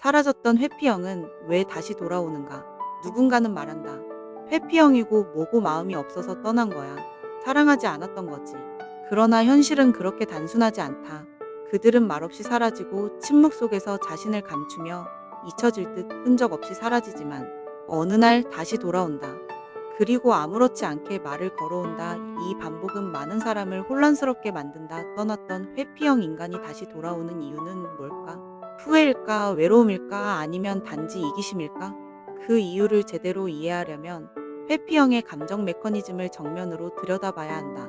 사라졌던 회피형은 왜 다시 돌아오는가? 누군가는 말한다. 회피형이고 뭐고 마음이 없어서 떠난 거야. 사랑하지 않았던 거지. 그러나 현실은 그렇게 단순하지 않다. 그들은 말없이 사라지고 침묵 속에서 자신을 감추며 잊혀질 듯 흔적 없이 사라지지만 어느 날 다시 돌아온다. 그리고 아무렇지 않게 말을 걸어온다. 이 반복은 많은 사람을 혼란스럽게 만든다. 떠났던 회피형 인간이 다시 돌아오는 이유는 뭘까? 후회일까? 외로움일까? 아니면 단지 이기심일까? 그 이유를 제대로 이해하려면 회피형의 감정 메커니즘을 정면으로 들여다봐야 한다.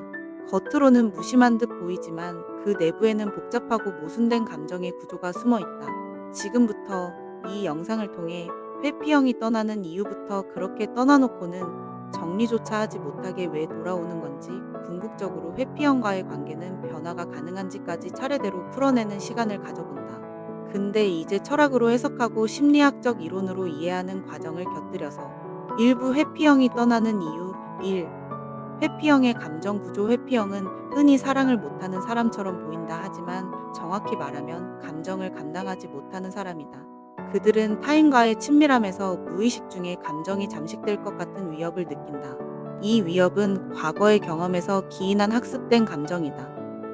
겉으로는 무심한 듯 보이지만 그 내부에는 복잡하고 모순된 감정의 구조가 숨어 있다. 지금부터 이 영상을 통해 회피형이 떠나는 이유부터 그렇게 떠나놓고는 정리조차 하지 못하게 왜 돌아오는 건지, 궁극적으로 회피형과의 관계는 변화가 가능한지까지 차례대로 풀어내는 시간을 가져본다. 근데 이제 철학으로 해석하고 심리학적 이론으로 이해하는 과정을 곁들여서 일부 회피형이 떠나는 이유 1. 회피형의 감정 구조. 회피형은 흔히 사랑을 못하는 사람처럼 보인다. 하지만 정확히 말하면 감정을 감당하지 못하는 사람이다. 그들은 타인과의 친밀함에서 무의식 중에 감정이 잠식될 것 같은 위협을 느낀다. 이 위협은 과거의 경험에서 기인한 학습된 감정이다.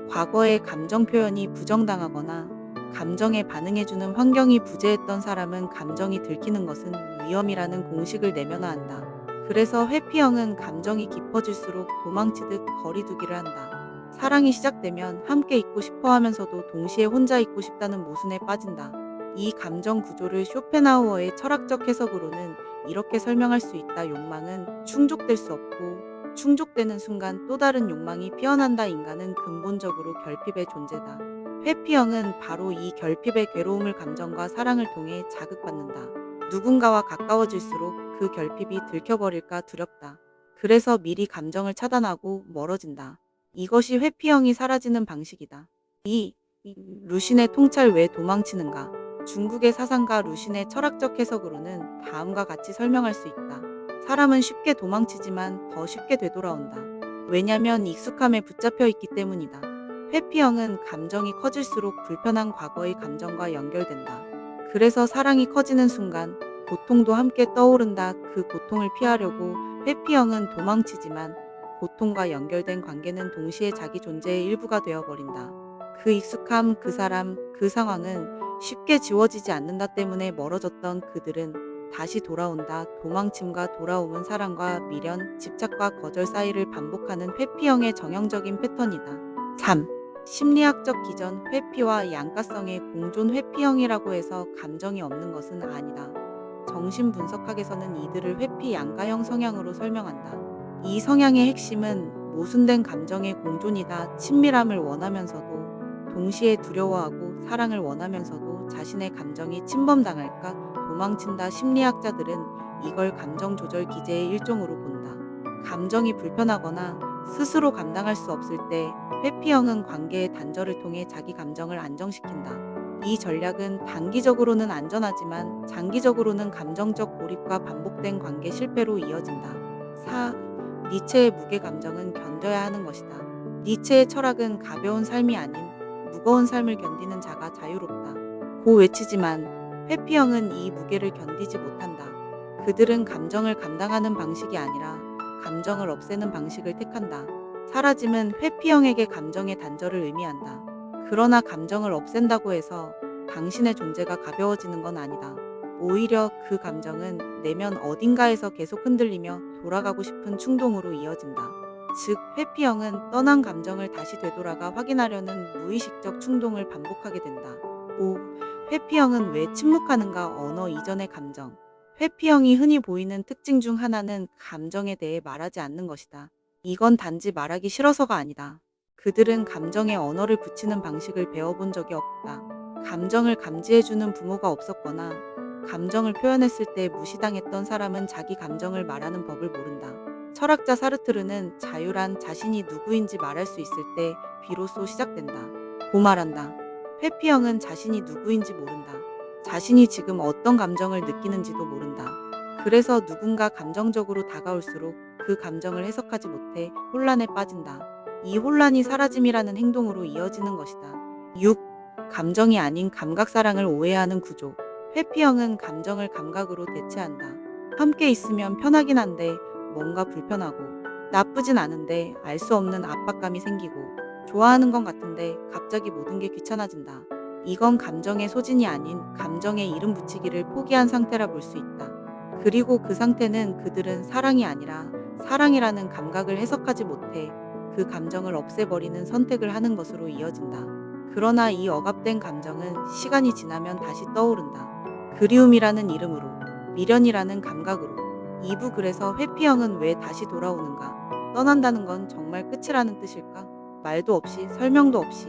과거의 감정 표현이 부정당하거나 감정에 반응해주는 환경이 부재했던 사람은 감정이 들키는 것은 위험이라는 공식을 내면화한다. 그래서 회피형은 감정이 깊어질수록 도망치듯 거리두기를 한다. 사랑이 시작되면 함께 있고 싶어 하면서도 동시에 혼자 있고 싶다는 모순에 빠진다. 이 감정 구조를 쇼펜하우어의 철학적 해석으로는 이렇게 설명할 수 있다. 욕망은 충족될 수 없고 충족되는 순간 또 다른 욕망이 피어난다. 인간은 근본적으로 결핍의 존재다. 회피형은 바로 이 결핍의 괴로움을 감정과 사랑을 통해 자극받는다. 누군가와 가까워질수록 그 결핍이 들켜버릴까 두렵다. 그래서 미리 감정을 차단하고 멀어진다. 이것이 회피형이 사라지는 방식이다. 2. 루신의 통찰. 왜 도망치는가? 중국의 사상가 루신의 철학적 해석으로는 다음과 같이 설명할 수 있다. 사람은 쉽게 도망치지만 더 쉽게 되돌아온다. 왜냐면 익숙함에 붙잡혀 있기 때문이다. 회피형은 감정이 커질수록 불편한 과거의 감정과 연결된다. 그래서 사랑이 커지는 순간 고통도 함께 떠오른다. 그 고통을 피하려고 회피형은 도망치지만 고통과 연결된 관계는 동시에 자기 존재의 일부가 되어버린다. 그 익숙함, 그 사람, 그 상황은 쉽게 지워지지 않는다. 때문에 멀어졌던 그들은 다시 돌아온다. 도망침과 돌아옴은 사랑과 미련, 집착과 거절 사이를 반복하는 회피형의 정형적인 패턴이다. 3. 심리학적 기전. 회피와 양가성의 공존. 회피형이라고 해서 감정이 없는 것은 아니다. 정신분석학에서는 이들을 회피 양가형 성향으로 설명한다. 이 성향의 핵심은 모순된 감정의 공존이다. 친밀함을 원하면서도 동시에 두려워하고 사랑을 원하면서도 자신의 감정이 침범당할까 도망친다. 심리학자들은 이걸 감정 조절 기제의 일종으로 본다. 감정이 불편하거나 스스로 감당할 수 없을 때 회피형은 관계의 단절을 통해 자기 감정을 안정시킨다. 이 전략은 단기적으로는 안전하지만 장기적으로는 감정적 고립과 반복된 관계 실패로 이어진다. 4. 니체의 무게. 감정은 견뎌야 하는 것이다. 니체의 철학은 가벼운 삶이 아닌 무거운 삶을 견디는 자가 자유롭다 고 외치지만 회피형은 이 무게를 견디지 못한다. 그들은 감정을 감당하는 방식이 아니라 감정을 없애는 방식을 택한다. 사라짐은 회피형에게 감정의 단절을 의미한다. 그러나 감정을 없앤다고 해서 당신의 존재가 가벼워지는 건 아니다. 오히려 그 감정은 내면 어딘가에서 계속 흔들리며 돌아가고 싶은 충동으로 이어진다. 즉, 회피형은 떠난 감정을 다시 되돌아가 확인하려는 무의식적 충동을 반복하게 된다. 5. 회피형은 왜 침묵하는가? 언어 이전의 감정. 회피형이 흔히 보이는 특징 중 하나는 감정에 대해 말하지 않는 것이다. 이건 단지 말하기 싫어서가 아니다. 그들은 감정에 언어를 붙이는 방식을 배워본 적이 없다. 감정을 감지해주는 부모가 없었거나 감정을 표현했을 때 무시당했던 사람은 자기 감정을 말하는 법을 모른다. 철학자 사르트르는 자유란 자신이 누구인지 말할 수 있을 때 비로소 시작된다 고 말한다. 회피형은 자신이 누구인지 모른다. 자신이 지금 어떤 감정을 느끼는지도 모른다. 그래서 누군가 감정적으로 다가올수록 그 감정을 해석하지 못해 혼란에 빠진다. 이 혼란이 사라짐이라는 행동으로 이어지는 것이다. 6. 감정이 아닌 감각사랑을 오해하는 구조. 회피형은 감정을 감각으로 대체한다. 함께 있으면 편하긴 한데 뭔가 불편하고, 나쁘진 않은데 알 수 없는 압박감이 생기고, 좋아하는 건 같은데 갑자기 모든 게 귀찮아진다. 이건 감정의 소진이 아닌 감정에 이름 붙이기를 포기한 상태라 볼 수 있다. 그리고 그 상태는 그들은 사랑이 아니라 사랑이라는 감각을 해석하지 못해 그 감정을 없애버리는 선택을 하는 것으로 이어진다. 그러나 이 억압된 감정은 시간이 지나면 다시 떠오른다. 그리움이라는 이름으로, 미련이라는 감각으로. 2부. 그래서 회피형은 왜 다시 돌아오는가? 떠난다는 건 정말 끝이라는 뜻일까? 말도 없이, 설명도 없이,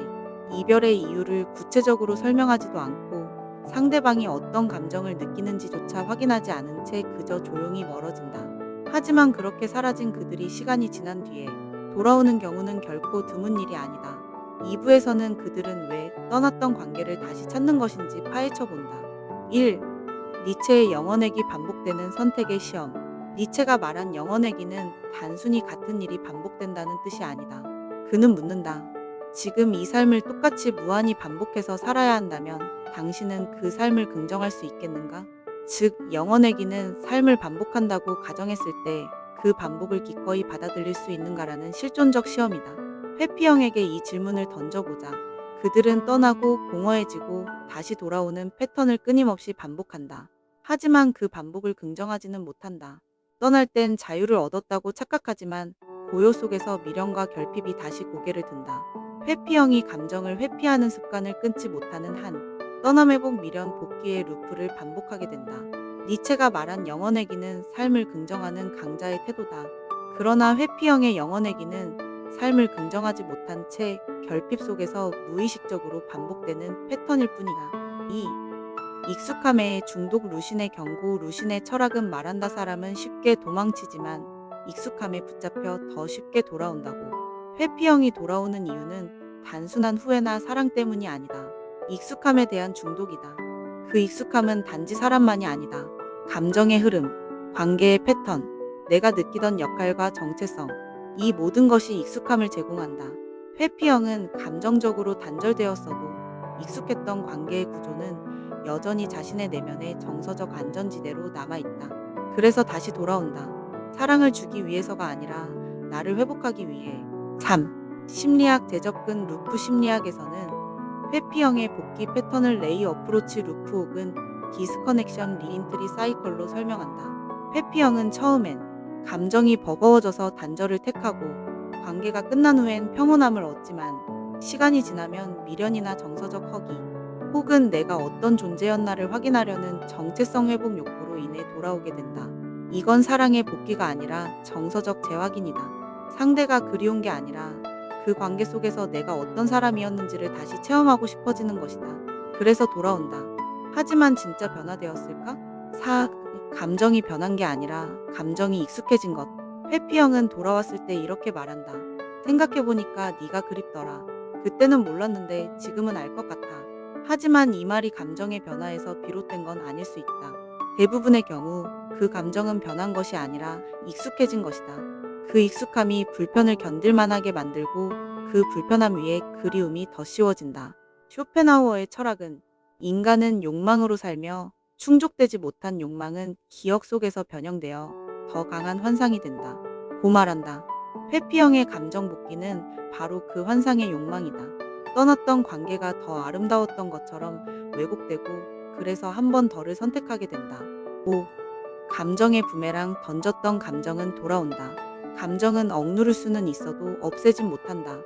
이별의 이유를 구체적으로 설명하지도 않고, 상대방이 어떤 감정을 느끼는지조차 확인하지 않은 채 그저 조용히 멀어진다. 하지만 그렇게 사라진 그들이 시간이 지난 뒤에 돌아오는 경우는 결코 드문 일이 아니다. 2부에서는 그들은 왜 떠났던 관계를 다시 찾는 것인지 파헤쳐 본다. 1. 니체의 영원액이 반복되는 선택의 시험. 니체가 말한 영원액이는 단순히 같은 일이 반복된다는 뜻이 아니다. 그는 묻는다. 지금 이 삶을 똑같이 무한히 반복해서 살아야 한다면 당신은 그 삶을 긍정할 수 있겠는가? 즉, 영원액이는 삶을 반복한다고 가정했을 때 그 반복을 기꺼이 받아들일 수 있는가라는 실존적 시험이다. 회피형에게 이 질문을 던져보자. 그들은 떠나고 공허해지고 다시 돌아오는 패턴을 끊임없이 반복한다. 하지만 그 반복을 긍정하지는 못한다. 떠날 땐 자유를 얻었다고 착각하지만 고요 속에서 미련과 결핍이 다시 고개를 든다. 회피형이 감정을 회피하는 습관을 끊지 못하는 한 떠남 회복 미련 복귀의 루프를 반복하게 된다. 니체가 말한 영원회귀는 삶을 긍정하는 강자의 태도다. 그러나 회피형의 영원회귀는 삶을 긍정하지 못한 채 결핍 속에서 무의식적으로 반복되는 패턴일 뿐이다. 2. 익숙함에 중독. 루신의 경고. 루신의 철학은 말한다. 사람은 쉽게 도망치지만 익숙함에 붙잡혀 더 쉽게 돌아온다고. 회피형이 돌아오는 이유는 단순한 후회나 사랑 때문이 아니다. 익숙함에 대한 중독이다. 그 익숙함은 단지 사람만이 아니다. 감정의 흐름, 관계의 패턴, 내가 느끼던 역할과 정체성, 이 모든 것이 익숙함을 제공한다. 회피형은 감정적으로 단절되었어도 익숙했던 관계의 구조는 여전히 자신의 내면의 정서적 안전지대로 남아있다. 그래서 다시 돌아온다. 사랑을 주기 위해서가 아니라 나를 회복하기 위해. 3. 심리학 재접근 루프. 심리학에서는 회피형의 복귀 패턴을 레이 어프로치 루프 혹은 디스커넥션 리인트리 사이클로 설명한다. 회피형은 처음엔 감정이 버거워져서 단절을 택하고 관계가 끝난 후엔 평온함을 얻지만 시간이 지나면 미련이나 정서적 허기 혹은 내가 어떤 존재였나를 확인하려는 정체성 회복 욕구로 인해 돌아오게 된다. 이건 사랑의 복귀가 아니라 정서적 재확인이다. 상대가 그리운 게 아니라 그 관계 속에서 내가 어떤 사람이었는지를 다시 체험하고 싶어지는 것이다. 그래서 돌아온다. 하지만 진짜 변화되었을까? 4. 감정이 변한 게 아니라 감정이 익숙해진 것. 회피형은 돌아왔을 때 이렇게 말한다. 생각해보니까 네가 그립더라. 그때는 몰랐는데 지금은 알 것 같아. 하지만 이 말이 감정의 변화에서 비롯된 건 아닐 수 있다. 대부분의 경우 그 감정은 변한 것이 아니라 익숙해진 것이다. 그 익숙함이 불편을 견딜 만하게 만들고 그 불편함 위에 그리움이 더 씌워진다. 쇼펜하우어의 철학은 인간은 욕망으로 살며 충족되지 못한 욕망은 기억 속에서 변형되어 더 강한 환상이 된다. 고 말한다. 회피형의 감정 복귀는 바로 그 환상의 욕망이다. 떠났던 관계가 더 아름다웠던 것처럼 왜곡되고 그래서 한 번 더를 선택하게 된다. 5. 감정의 부메랑. 던졌던 감정은 돌아온다. 감정은 억누를 수는 있어도 없애진 못한다.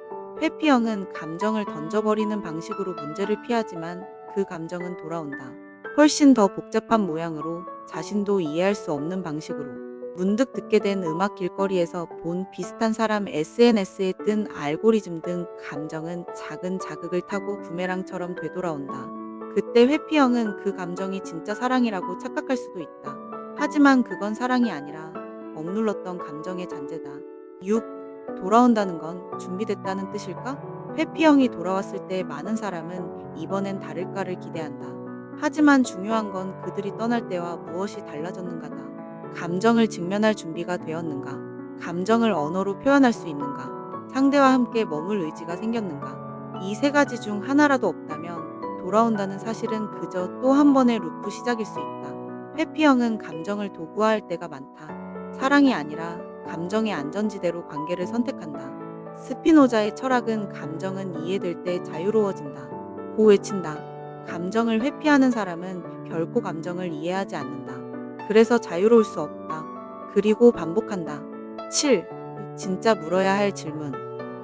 회피형은 감정을 던져버리는 방식으로 문제를 피하지만 그 감정은 돌아온다. 훨씬 더 복잡한 모양으로, 자신도 이해할 수 없는 방식으로. 문득 듣게 된 음악, 길거리에서 본 비슷한 사람, SNS에 뜬 알고리즘 등 감정은 작은 자극을 타고 부메랑처럼 되돌아온다. 그때 회피형은 그 감정이 진짜 사랑이라고 착각할 수도 있다. 하지만 그건 사랑이 아니라 억눌렀던 감정의 잔재다. 6. 돌아온다는 건 준비됐다는 뜻일까? 회피형이 돌아왔을 때 많은 사람은 이번엔 다를까를 기대한다. 하지만 중요한 건 그들이 떠날 때와 무엇이 달라졌는가다. 감정을 직면할 준비가 되었는가? 감정을 언어로 표현할 수 있는가? 상대와 함께 머물 의지가 생겼는가? 이 세 가지 중 하나라도 없다면 돌아온다는 사실은 그저 또 한 번의 루프 시작일 수 있다. 회피형은 감정을 도구화할 때가 많다. 사랑이 아니라 감정의 안전지대로 관계를 선택한다. 스피노자의 철학은 감정은 이해될 때 자유로워진다. 고 외친다. 감정을 회피하는 사람은 결코 감정을 이해하지 않는다. 그래서 자유로울 수 없다. 그리고 반복한다. 7. 진짜 물어야 할 질문.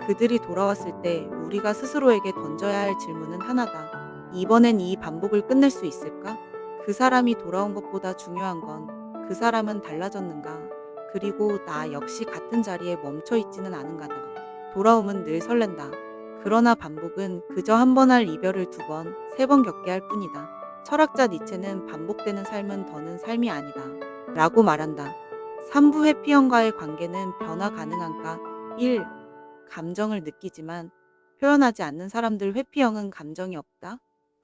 그들이 돌아왔을 때 우리가 스스로에게 던져야 할 질문은 하나다. 이번엔 이 반복을 끝낼 수 있을까? 그 사람이 돌아온 것보다 중요한 건 그 사람은 달라졌는가? 그리고 나 역시 같은 자리에 멈춰 있지는 않은가다. 돌아옴은 늘 설렌다. 그러나 반복은 그저 한 번 할 이별을 두 번, 세 번 겪게 할 뿐이다. 철학자 니체는 반복되는 삶은 더는 삶이 아니다. 라고 말한다. 3부 회피형과의 관계는 변화 가능한가? 1. 감정을 느끼지만 표현하지 않는 사람들. 회피형은 감정이 없다?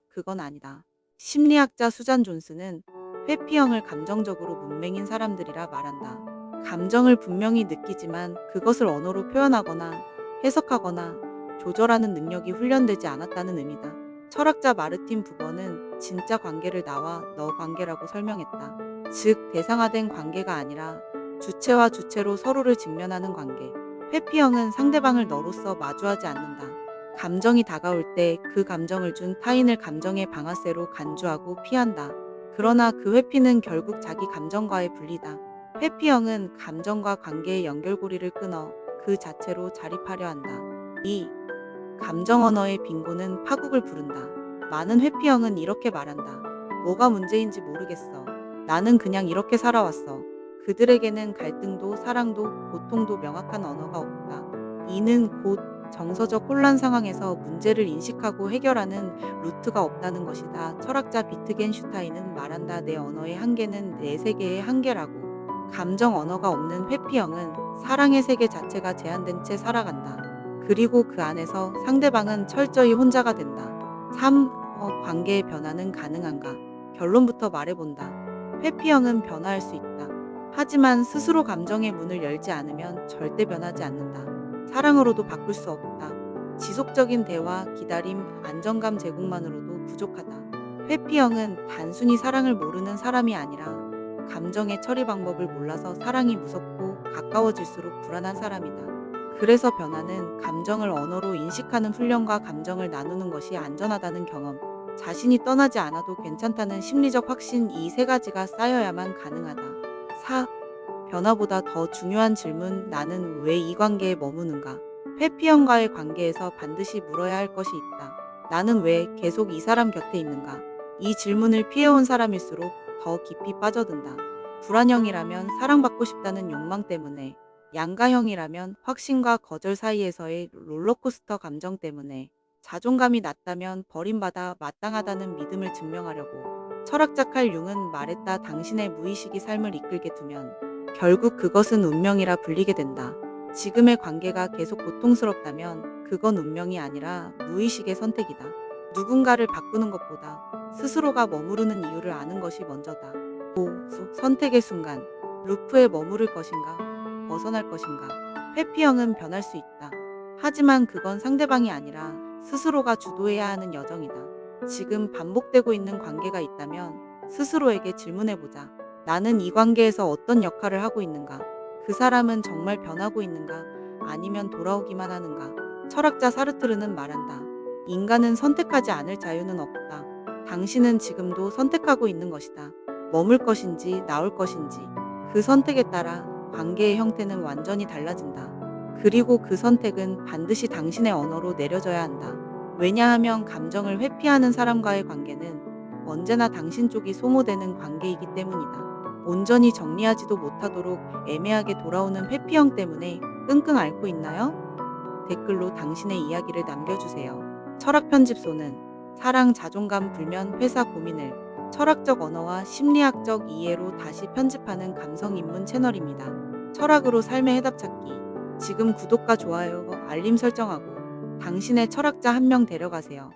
그건 아니다. 심리학자 수잔 존스는 회피형을 감정적으로 문맹인 사람들이라 말한다. 감정을 분명히 느끼지만 그것을 언어로 표현하거나 해석하거나 조절하는 능력이 훈련되지 않았다는 의미다. 철학자 마르틴 부버는 진짜 관계를 나와 너 관계라고 설명했다. 즉, 대상화된 관계가 아니라 주체와 주체로 서로를 직면하는 관계. 회피형은 상대방을 너로서 마주하지 않는다. 감정이 다가올 때 그 감정을 준 타인을 감정의 방아쇠로 간주하고 피한다. 그러나 그 회피는 결국 자기 감정과의 분리다. 회피형은 감정과 관계의 연결고리를 끊어 그 자체로 자립하려 한다. 2. 감정 언어의 빈곤은 파국을 부른다. 많은 회피형은 이렇게 말한다. 뭐가 문제인지 모르겠어. 나는 그냥 이렇게 살아왔어. 그들에게는 갈등도 사랑도 고통도 명확한 언어가 없다. 이는 곧 정서적 혼란 상황에서 문제를 인식하고 해결하는 루트가 없다는 것이다. 철학자 비트겐슈타인은 말한다. 내 언어의 한계는 내 세계의 한계라고. 감정 언어가 없는 회피형은 사랑의 세계 자체가 제한된 채 살아간다. 그리고 그 안에서 상대방은 철저히 혼자가 된다. 3. 관계의 변화는 가능한가? 결론부터 말해본다. 회피형은 변화할 수 있다. 하지만 스스로 감정의 문을 열지 않으면 절대 변하지 않는다. 사랑으로도 바꿀 수 없다. 지속적인 대화, 기다림, 안정감 제공만으로도 부족하다. 회피형은 단순히 사랑을 모르는 사람이 아니라 감정의 처리 방법을 몰라서 사랑이 무섭고 가까워질수록 불안한 사람이다. 그래서 변화는 감정을 언어로 인식하는 훈련과 감정을 나누는 것이 안전하다는 경험, 자신이 떠나지 않아도 괜찮다는 심리적 확신, 이 세 가지가 쌓여야만 가능하다. 4. 변화보다 더 중요한 질문. 나는 왜 이 관계에 머무는가? 회피형과의 관계에서 반드시 물어야 할 것이 있다. 나는 왜 계속 이 사람 곁에 있는가? 이 질문을 피해온 사람일수록 더 깊이 빠져든다. 불안형이라면 사랑받고 싶다는 욕망 때문에, 양가형이라면 확신과 거절 사이에서의 롤러코스터 감정 때문에, 자존감이 낮다면 버림받아 마땅하다는 믿음을 증명하려고. 철학자 칼 융은 말했다. 당신의 무의식이 삶을 이끌게 두면 결국 그것은 운명이라 불리게 된다. 지금의 관계가 계속 고통스럽다면 그건 운명이 아니라 무의식의 선택이다. 누군가를 바꾸는 것보다 스스로가 머무르는 이유를 아는 것이 먼저다. 5. 선택의 순간. 루프에 머무를 것인가? 벗어날 것인가? 회피형은 변할 수 있다. 하지만 그건 상대방이 아니라 스스로가 주도해야 하는 여정이다. 지금 반복되고 있는 관계가 있다면 스스로에게 질문해보자. 나는 이 관계에서 어떤 역할을 하고 있는가? 그 사람은 정말 변하고 있는가? 아니면 돌아오기만 하는가? 철학자 사르트르는 말한다. 인간은 선택하지 않을 자유는 없다. 당신은 지금도 선택하고 있는 것이다. 머물 것인지 나올 것인지. 그 선택에 따라 관계의 형태는 완전히 달라진다. 그리고 그 선택은 반드시 당신의 언어로 내려져야 한다. 왜냐하면 감정을 회피하는 사람과의 관계는 언제나 당신 쪽이 소모되는 관계이기 때문이다. 온전히 정리하지도 못하도록 애매하게 돌아오는 회피형 때문에 끙끙 앓고 있나요? 댓글로 당신의 이야기를 남겨주세요. 철학편집소는 사랑, 자존감, 불면, 회사 고민을 철학적 언어와 심리학적 이해로 다시 편집하는 감성 입문 채널입니다. 철학으로 삶의 해답 찾기. 지금 구독과 좋아요, 알림 설정하고 당신의 철학자 한 명 데려가세요.